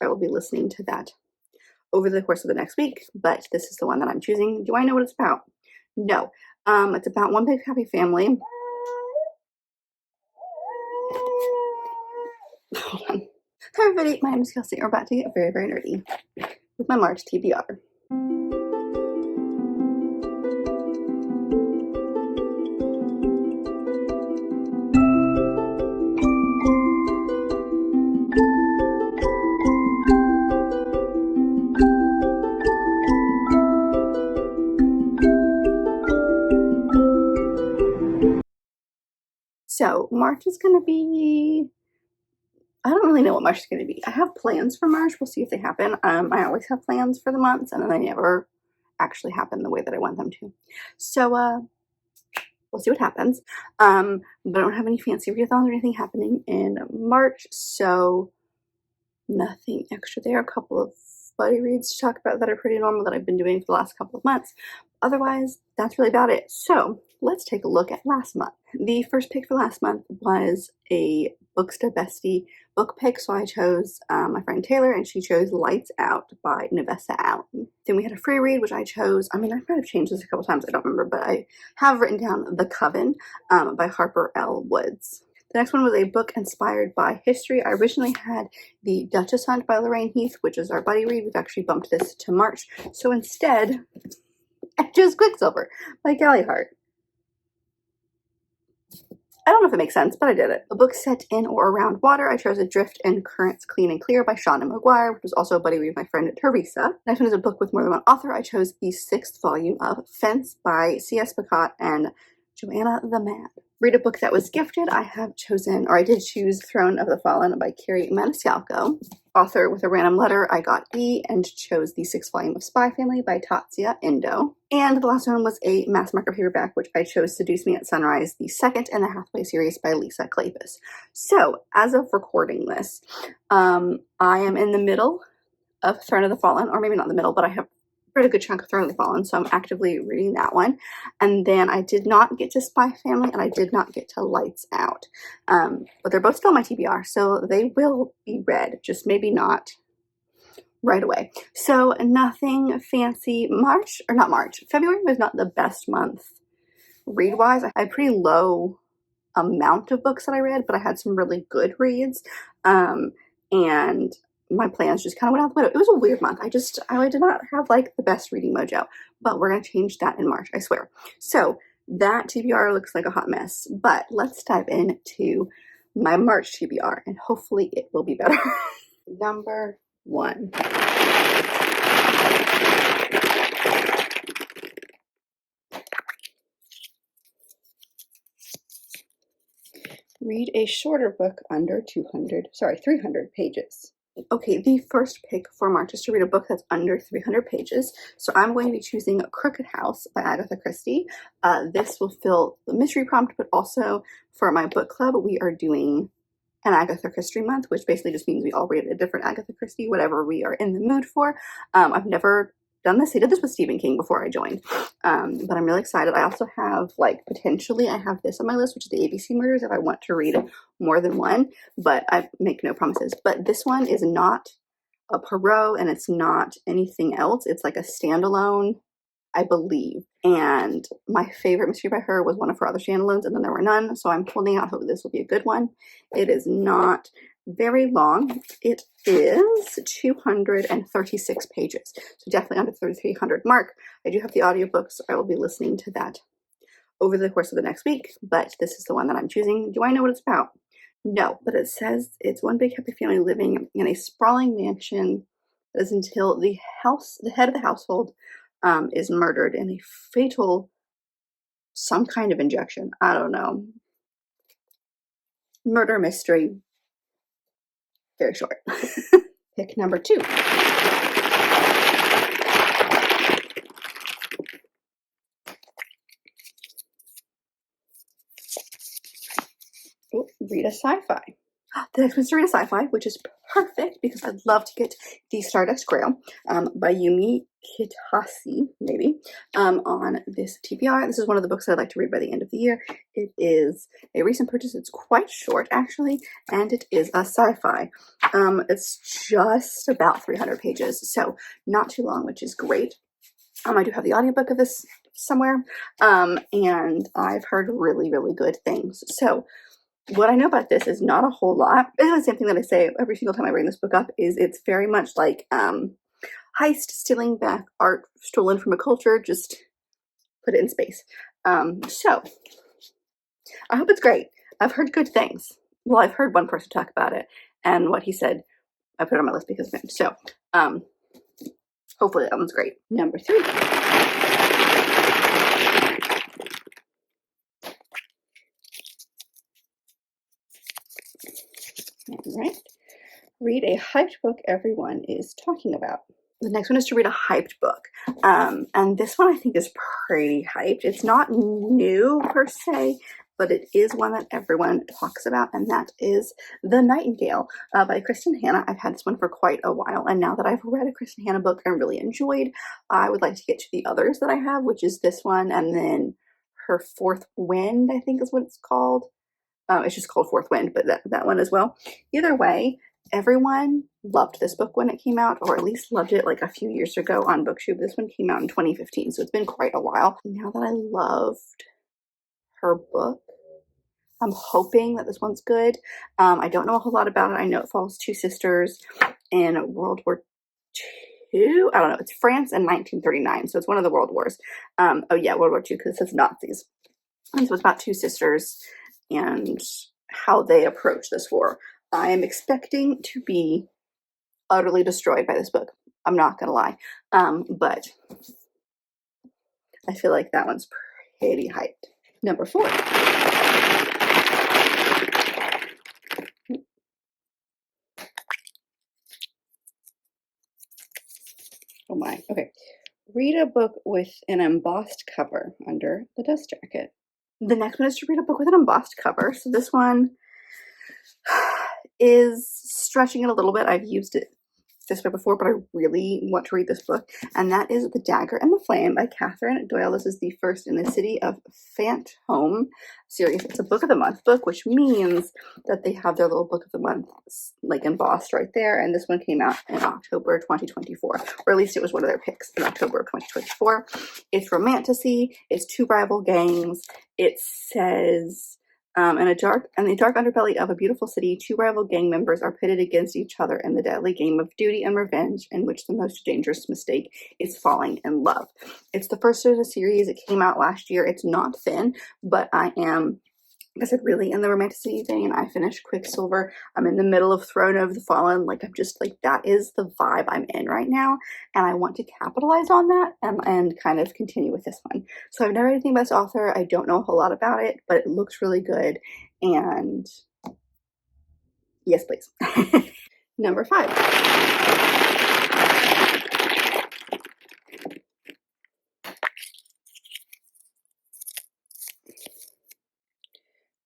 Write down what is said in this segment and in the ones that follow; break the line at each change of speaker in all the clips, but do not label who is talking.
I will be listening to that over the course of the next week, but this is the one that I'm choosing. Do I know what it's about? No. It's about one big happy family. Hold on. Hi everybody, my name is Kelsey. We're about to get very, very nerdy with my March TBR. So March is going to be, I don't really know what March is going to be. I have plans for March. We'll see if they happen. I always have plans for the months and then they never actually happen the way that I want them to. So we'll see what happens. But I don't have any fancy readathons or anything happening in March, so nothing extra there. A couple of buddy reads to talk about that are pretty normal that I've been doing for the last couple of months. Otherwise, that's really about it. So let's take a look at last month. The first pick for last month was a Bookshop bestie book pick, so I chose my friend Taylor, and she chose Lights Out by Navessa Allen. Then we had a free read, which I chose, I might have changed this a couple times, I don't remember, but I have written down The Coven by Harper L. Woods. The next one was a book inspired by history. I originally had The Duchess Hunt by Lorraine Heath, which is our buddy read. We've actually bumped this to March. So instead, I chose Quicksilver by Callie Hart. I don't know if it makes sense, but I did it. A book set in or around water. I chose Adrift and Currents Clean and Clear by Shauna McGuire, which was also a buddy read with my friend Teresa. Next one is a book with more than one author. I chose the 6th volume of Fence by C.S. Picot and Joanna the Mad. Read a book that was gifted. I did choose Throne of the Fallen by Carrie Maniscalco. Author with a random letter, I got E and chose the 6th volume of Spy Family by Tatsia Indo. And the last one was a mass market paperback, which I chose Seduce Me at Sunrise, the 2nd in the Hathaway series by Lisa Kleypas. So, as of recording this, I am in the middle of Throne of the Fallen, or maybe not the middle, but I have read a good chunk of Throne of the Fallen, so I'm actively reading that one. And then I did not get to Spy Family, and I did not get to Lights Out. But they're both still on my TBR, so they will be read, just maybe not right away. So nothing fancy. February was not the best month read-wise. I had a pretty low amount of books that I read, but I had some really good reads. And my plans just kind of went out the window. It was a weird month. I did not have like the best reading mojo, but we're going to change that in March, I swear. So that TBR looks like a hot mess, but let's dive into my March TBR and hopefully it will be better. Number 1. Read a shorter book under 300 pages. Okay, the first pick for March is to read a book that's under 300 pages. So I'm going to be choosing Crooked House by Agatha Christie. This will fill the mystery prompt, but also for my book club, we are doing an Agatha Christie month, which basically just means we all read a different Agatha Christie, whatever we are in the mood for. I've never done this. I did this with Stephen King before I joined, but I'm really excited. I also have, potentially, I have this on my list, which is the ABC Murders, if I want to read more than one, but I make no promises. But this one is not a Poirot, and it's not anything else. It's like a standalone, I believe. And my favorite mystery by her was one of her other standalones, and then there were none, so I'm holding out hope this will be a good one. It is not very long. It is 236 pages, so definitely under the 300 mark. I do have the audiobook, so I will be listening to that over the course of the next week, but this is the one that I'm choosing. Do I know what it's about? No, but it says it's one big happy family living in a sprawling mansion that is until the head of the household is murdered in a fatal, some kind of injection. I don't know. Murder mystery. Very short. Pick number 2. Read a sci-fi. The next one's to read a sci-fi, which is perfect because I'd love to get the Stardust Grail by Yumi Kitase, maybe, on this TBR. This is one of the books that I'd like to read by the end of the year. It is a recent purchase. It's quite short, actually, and it is a sci-fi. It's just about 300 pages, so not too long, which is great. I do have the audiobook of this somewhere, and I've heard really, really good things. So what I know about this is not a whole lot. It's the same thing that I say every single time I bring this book up, is it's very much like heist, stealing back art stolen from a culture, just put it in space. So I hope it's great. I've heard good things. Well, I've heard one person talk about it, and what he said, I put it on my list because of him. So hopefully that one's great. Number 3. All right. Read a hyped book everyone is talking about. The next one is to read a hyped book. And this one I think is pretty hyped. It's not new per se, but it is one that everyone talks about, and that is The Nightingale by Kristen Hanna. I've had this one for quite a while, and now that I've read a Kristen Hanna book and really enjoyed, I would like to get to the others that I have, which is this one, and then her Fourth Wind, I think is what it's called. It's just called Fourth Wind, but that one as well. Either way, everyone loved this book when it came out, or at least loved it like a few years ago on Bookshop. This one came out in 2015, so it's been quite a while. Now that I loved her book, I'm hoping that this one's good. I don't know a whole lot about it. I know it follows two sisters in World War II. I don't know. It's France in 1939, so it's one of the world wars. Oh yeah, World War II, because it says Nazis. And so it's about two sisters and how they approach this war. I am expecting to be utterly destroyed by this book. I'm not gonna lie, but I feel like that one's pretty hyped. Number 4. Oh my, okay. Read a book with an embossed cover under the dust jacket. The next one is to read a book with an embossed cover. So this one is stretching it a little bit. I've used it this way before, but I really want to read this book, and that is The Dagger and the Flame by Catherine Doyle. This is the first in the City of Fantôme series. It's a book of the month book, which means that they have their little book of the month like embossed right there, and this one came out in October 2024, or at least it was one of their picks in October of 2024. It's romantasy. It's two rival gangs. It says in the dark underbelly of a beautiful city, two rival gang members are pitted against each other in the deadly game of duty and revenge, in which the most dangerous mistake is falling in love. It's the first of the series. It came out last year. It's not thin, but I am, like I said, really in the romantasy vein. I finished Quicksilver. I'm in the middle of Throne of the Fallen. Like, I'm just like, that is the vibe I'm in right now, and I want to capitalize on that and kind of continue with this one. So I've never read anything by this author. I don't know a whole lot about it, but it looks really good, and yes, please. Number 5.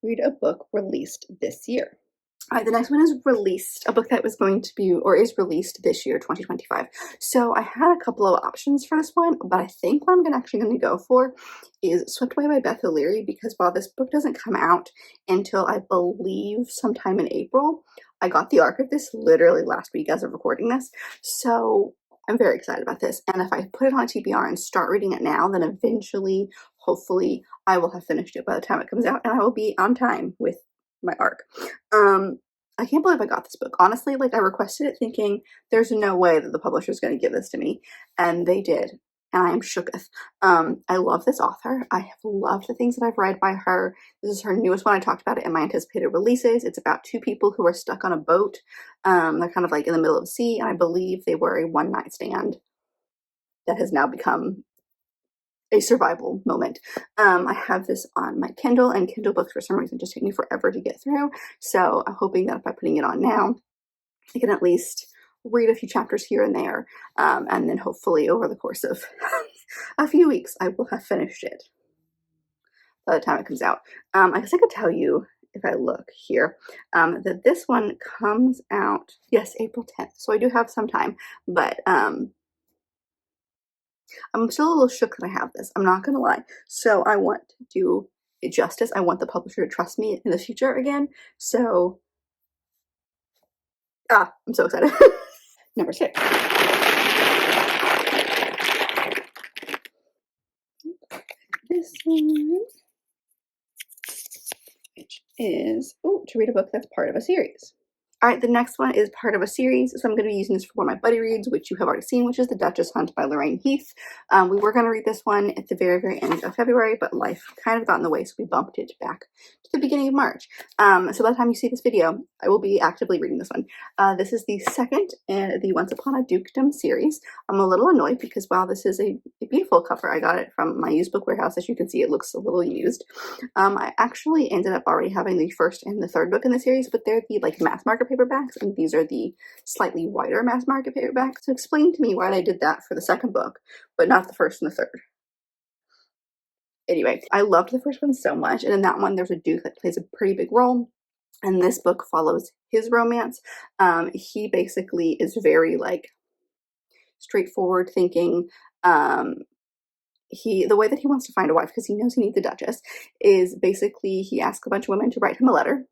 Read a book released this year. All right, the next one is a book that was going to be, or is released this year, 2025. So I had a couple of options for this one, but I think what I'm actually going to go for is Swept Away by Beth O'Leary, because while this book doesn't come out until, I believe, sometime in April, I got the arc of this literally last week as of recording this. So I'm very excited about this. And if I put it on TBR and start reading it now, then eventually, hopefully, I will have finished it by the time it comes out, and I will be on time with my arc. I can't believe I got this book. Honestly, like, I requested it thinking there's no way that the publisher is going to give this to me, and they did, and I am shooketh. I love this author. I have loved the things that I've read by her. This is her newest one. I talked about it in my anticipated releases. It's about two people who are stuck on a boat. They're kind of like in the middle of the sea, and I believe they were a one-night stand that has now become a survival moment. I have this on my Kindle, and Kindle books for some reason just take me forever to get through. So I'm hoping that by putting it on now, I can at least read a few chapters here and there. And then hopefully over the course of a few weeks, I will have finished it by the time it comes out. I guess I could tell you if I look here, that this one comes out, yes, April 10th. So I do have some time, but I'm still a little shook that I have this. I'm not gonna lie. So I want to do it justice. I want the publisher to trust me in the future again. So, I'm so excited. Number 6. This one, which is, to read a book that's part of a series. All right, the next one is part of a series, so I'm going to be using this for one of my buddy reads, which you have already seen, which is The Duchess Hunt by Lorraine Heath. We were going to read this one at the very, very end of February, but life kind of got in the way, so we bumped it back to the beginning of March. So by the time you see this video, I will be actively reading this one. This is the second in the Once Upon a Dukedom series. I'm a little annoyed because while this is a beautiful cover, I got it from my used book warehouse. As you can see, it looks a little used. I actually ended up already having the first and the third book in the series, but they're the like mass market paperbacks, and these are the slightly wider mass market paperbacks. So explain to me why they did that for the second book, but not the first and the third. Anyway, I loved the first one so much, and in that one there's a duke that plays a pretty big role, and this book follows his romance. He basically is very like straightforward thinking. The way that he wants to find a wife, because he knows he needs a duchess, is basically he asks a bunch of women to write him a letter,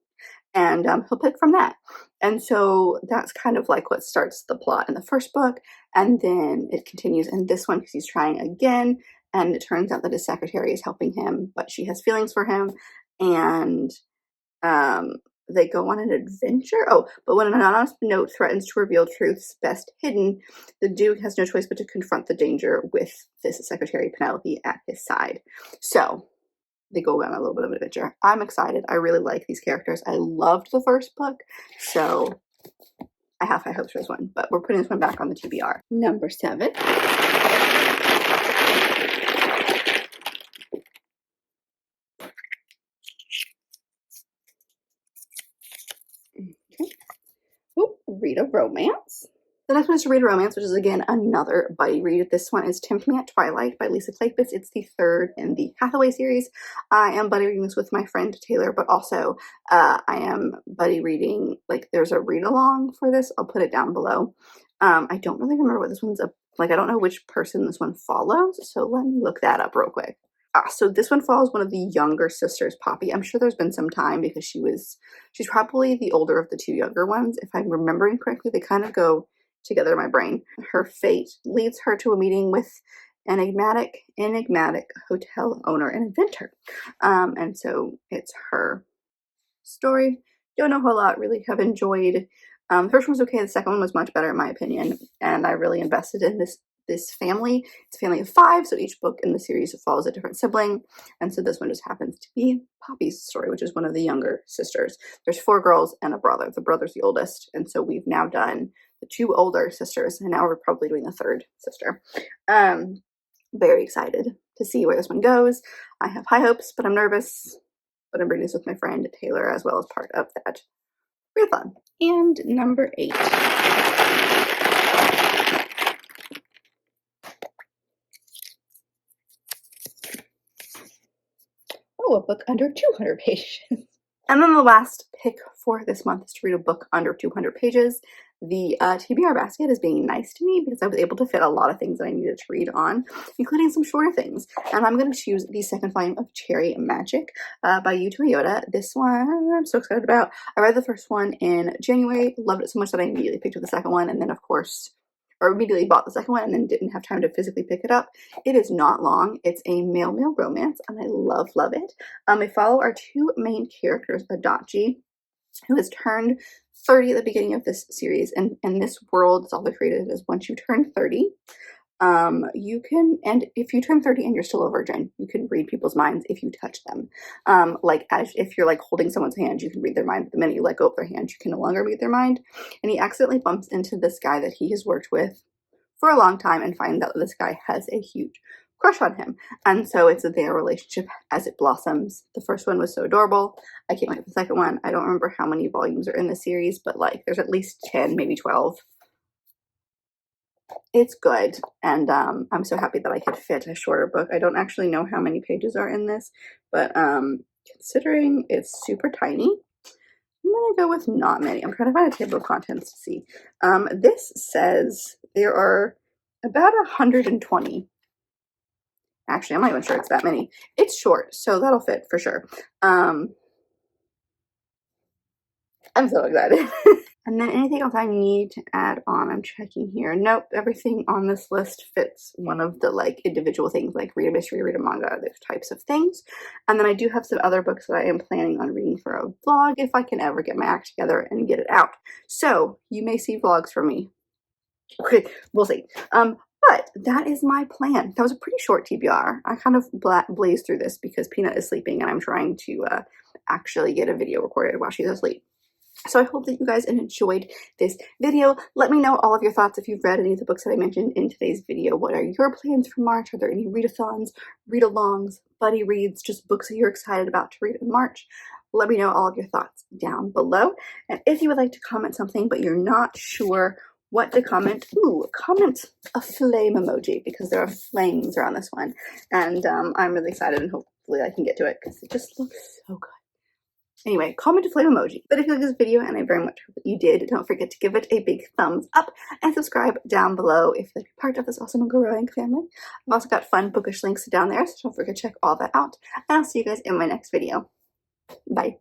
and he'll pick from that. And so that's kind of like what starts the plot in the first book, and then it continues in this one because he's trying again, and it turns out that his secretary is helping him, but she has feelings for him, and they go on an adventure. But when an anonymous note threatens to reveal truths best hidden, the Duke has no choice but to confront the danger with this secretary Penelope at his side. So they go on a little bit of an adventure. I'm excited. I really like these characters. I loved the first book, so I have high hopes for this one, but we're putting this one back on the TBR. Number 7. Okay. Read a romance. The next one is to read a romance, which is again another buddy read. This one is Tempt Me at Twilight by Lisa Kleypas. It's the third in the Hathaway series. I am buddy reading this with my friend Taylor, but also I am buddy reading, like there's a read along for this. I'll put it down below. I don't really remember what this one's like. I don't know which person this one follows, so let me look that up real quick. So this one follows one of the younger sisters, Poppy. I'm sure there's been some time because she's probably the older of the two younger ones. If I'm remembering correctly, they kind of go together in my brain. Her fate leads her to a meeting with an enigmatic hotel owner and inventor. And so it's her story. Don't know a whole lot, really have enjoyed. The first one was okay, the second one was much better in my opinion, and I really invested in this family. It's a family of 5, so each book in the series follows a different sibling, and so this one just happens to be Poppy's story, which is one of the younger sisters. There's 4 girls and a brother. The brother's the oldest, and so we've now done the 2 older sisters, and now we're probably doing the 3rd sister. Very excited to see where this one goes. I have high hopes, but I'm nervous, but I'm reading this with my friend Taylor as well as part of that readathon. And number 8. A book under 200 pages. And then the last pick for this month is to read a book under 200 pages. The TBR basket is being nice to me because I was able to fit a lot of things that I needed to read on, including some shorter things. And I'm going to choose the second volume of Cherry Magic by Yu Toyota. This one I'm so excited about. I read the first one in January, loved it so much that I immediately picked up the second one, and then of course, or immediately bought the second one and then didn't have time to physically pick it up. It is not long. It's a male romance, and I love it. We follow our 2 main characters, Adachi, who has turned 30 at the beginning of this series, and this world is all they created is once you turn 30, you can, and if you turn 30 and you're still a virgin, you can read people's minds if you touch them. Like as if you're like holding someone's hand, you can read their mind, but the minute you let go of their hand, you can no longer read their mind. And he accidentally bumps into this guy that he has worked with for a long time and finds out that this guy has a huge crush on him. And so it's their relationship as it blossoms. The first one was so adorable. I can't wait for the second one. I don't remember how many volumes are in the series, but like there's at least 10, maybe 12. It's good, and I'm so happy that I could fit a shorter book. I don't actually know how many pages are in this, but considering it's super tiny, I'm gonna go with not many. I'm trying to find a table of contents to see. This says there are about 120. Actually, I'm not even sure it's that many. It's short, so that'll fit for sure. I'm so excited. And then anything else I need to add on, I'm checking here. Nope, everything on this list fits one of the like individual things, like read a mystery, read a manga, those types of things. And then I do have some other books that I am planning on reading for a vlog if I can ever get my act together and get it out. So you may see vlogs from me. Okay, we'll see. But that is my plan. That was a pretty short TBR. I kind of blazed through this because Peanut is sleeping and I'm trying to actually get a video recorded while she's asleep. So I hope that you guys enjoyed this video. Let me know all of your thoughts if you've read any of the books that I mentioned in today's video. What are your plans for March? Are there any readathons, read-alongs, buddy reads, just books that you're excited about to read in March? Let me know all of your thoughts down below. And if you would like to comment something but you're not sure what to comment, comment a flame emoji because there are flames around this one. And I'm really excited and hopefully I can get to it because it just looks so good. Anyway, comment a flame emoji. But if you like this video, and I very much hope that you did, don't forget to give it a big thumbs up and subscribe down below if you'd like to be part of this awesome and growing family. I've also got fun bookish links down there, so don't forget to check all that out. And I'll see you guys in my next video. Bye.